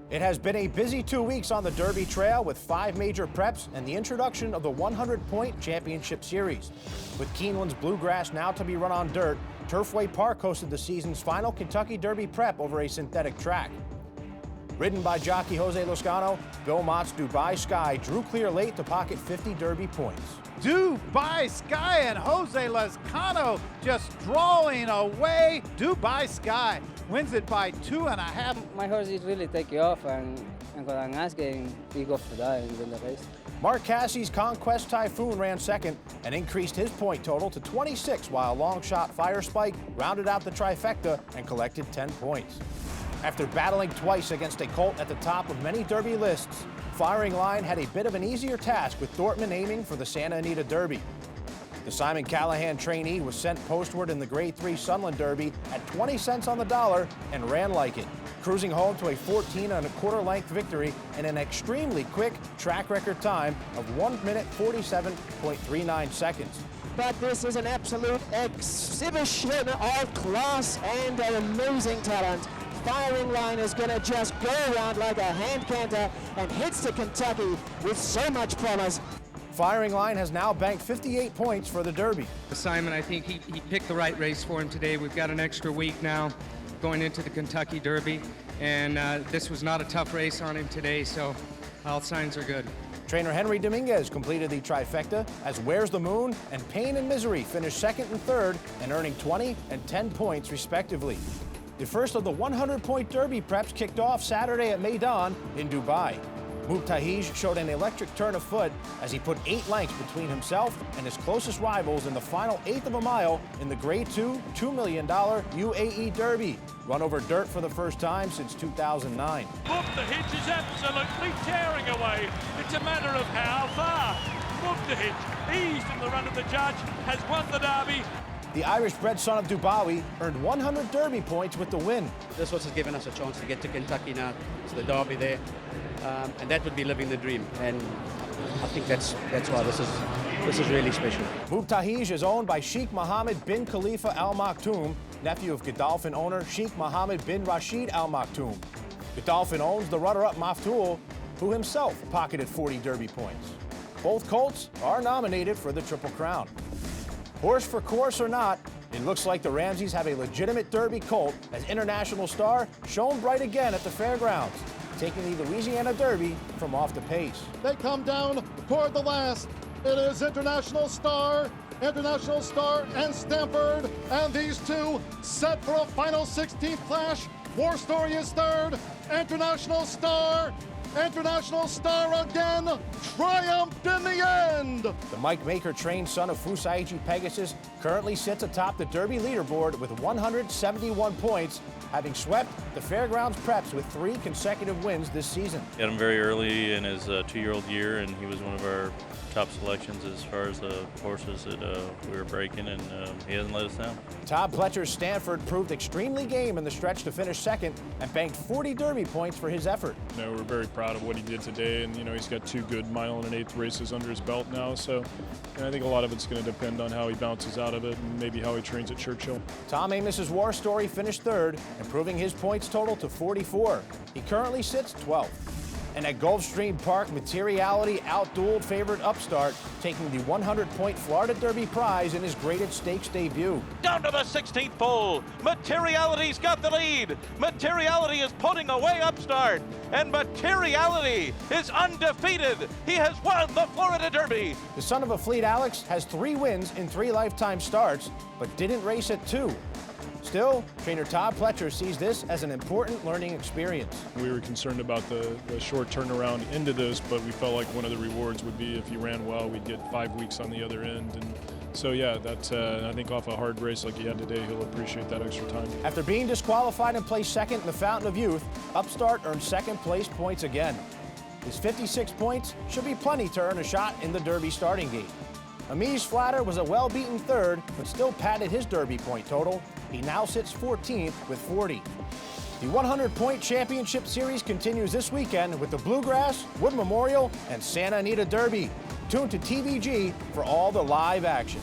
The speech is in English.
It has been a busy 2 weeks on the Derby Trail with 5 major preps and the introduction of the 100-point championship series. With Keeneland's Bluegrass now to be run on dirt, Turfway Park hosted the season's final Kentucky Derby prep over a synthetic track. Ridden by jockey Jose Lozcano, Bill Mott's Dubai Sky drew clear late to pocket 50 Derby points. Dubai Sky and Jose Lozcano just drawing away. Dubai Sky wins it by 2.5. My horse is really taking off, and what I'm asking, he goes for that and win the race. Mark Cassie's Conquest Typhoon ran second and increased his point total to 26, while long shot Fire Spike rounded out the trifecta and collected 10 points. After battling twice against a colt at the top of many Derby lists, Firing Line had a bit of an easier task with Dortmund aiming for the Santa Anita Derby. The Simon Callahan trainee was sent postward in the Grade 3 Sunland Derby at 20 cents on the dollar and ran like it, cruising home to a 14.25 length victory in an extremely quick track record time of 1 minute 47.39 seconds. But this is an absolute exhibition of class and an amazing talent. Firing Line is going to just go around like a hand canter and hits to Kentucky with so much promise. Firing Line has now banked 58 points for the Derby. Simon, I think he picked the right race for him today. We've got an extra week now going into the Kentucky Derby, and this was not a tough race on him today, so all signs are good. Trainer Henry Dominguez completed the trifecta as Where's the Moon and Pain and Misery finished second and third and earning 20 and 10 points respectively. The first of the 100-point Derby preps kicked off Saturday at Meydan in Dubai. Mubtahij showed an electric turn of foot as he put 8 lengths between himself and his closest rivals in the final eighth of a mile in the Grade 2 $2 million UAE Derby, run over dirt for the first time since 2009. Mubtahij is absolutely tearing away. It's a matter of how far. Mubtahij, eased in the run of the judge, has won the Derby. The Irish-bred son of Dubawi earned 100 Derby points with the win. This was given us a chance to get to Kentucky now, to the Derby there, and that would be living the dream. And I think that's why this is really special. Mubtahij is owned by Sheikh Mohammed bin Khalifa Al Maktoum, nephew of Godolphin owner Sheikh Mohammed bin Rashid Al Maktoum. Godolphin owns the runner-up Maftool, who himself pocketed 40 Derby points. Both colts are nominated for the Triple Crown. Horse for course or not, it looks like the Ramseys have a legitimate Derby colt as International Star shone bright again at the fairgrounds, taking the Louisiana Derby from off the pace. They come down toward the last. It is International Star and Stanford, and these two set for a final 16th clash. War Story is third. International Star again, triumphed in the end. The Mike Maker trained son of Fusaiji Pegasus currently sits atop the Derby leaderboard with 171 points, having swept the Fairgrounds preps with 3 consecutive wins this season. Got him very early in his 2-year-old year, and he was one of our top selections as far as the horses that we were breaking, and he hasn't let us down. Todd Pletcher's Stanford proved extremely game in the stretch to finish second and banked 40 Derby points for his effort. We're very proud of what he did today, and he's got 2 good 1 1/8 races under his belt now, so I think a lot of it's going to depend on how he bounces out of it and maybe how he trains at Churchill. Tom Amos's War Story finished third, improving his points total to 44. He currently sits 12th. And at Gulfstream Park, Materiality outdueled favorite Upstart, taking the 100-point Florida Derby prize in his graded stakes debut. Down to the 16th pole. Materiality's got the lead. Materiality is putting away Upstart. And Materiality is undefeated. He has won the Florida Derby. The son of a Fleet Alex has 3 wins in 3 lifetime starts, but didn't race at 2. Still, trainer Todd Pletcher sees this as an important learning experience. We were concerned about the short turnaround into this, but we felt like one of the rewards would be if he ran well, we'd get 5 weeks on the other end. And so, yeah, that's, I think off a hard race like he had today, he'll appreciate that extra time. After being disqualified and placed second in the Fountain of Youth, Upstart earned second place points again. His 56 points should be plenty to earn a shot in the Derby starting gate. Amise Flatter was a well-beaten third, but still padded his Derby point total. He now sits 14th with 40. The 100-point championship series continues this weekend with the Bluegrass, Wood Memorial, and Santa Anita Derby. Tune to TVG for all the live action.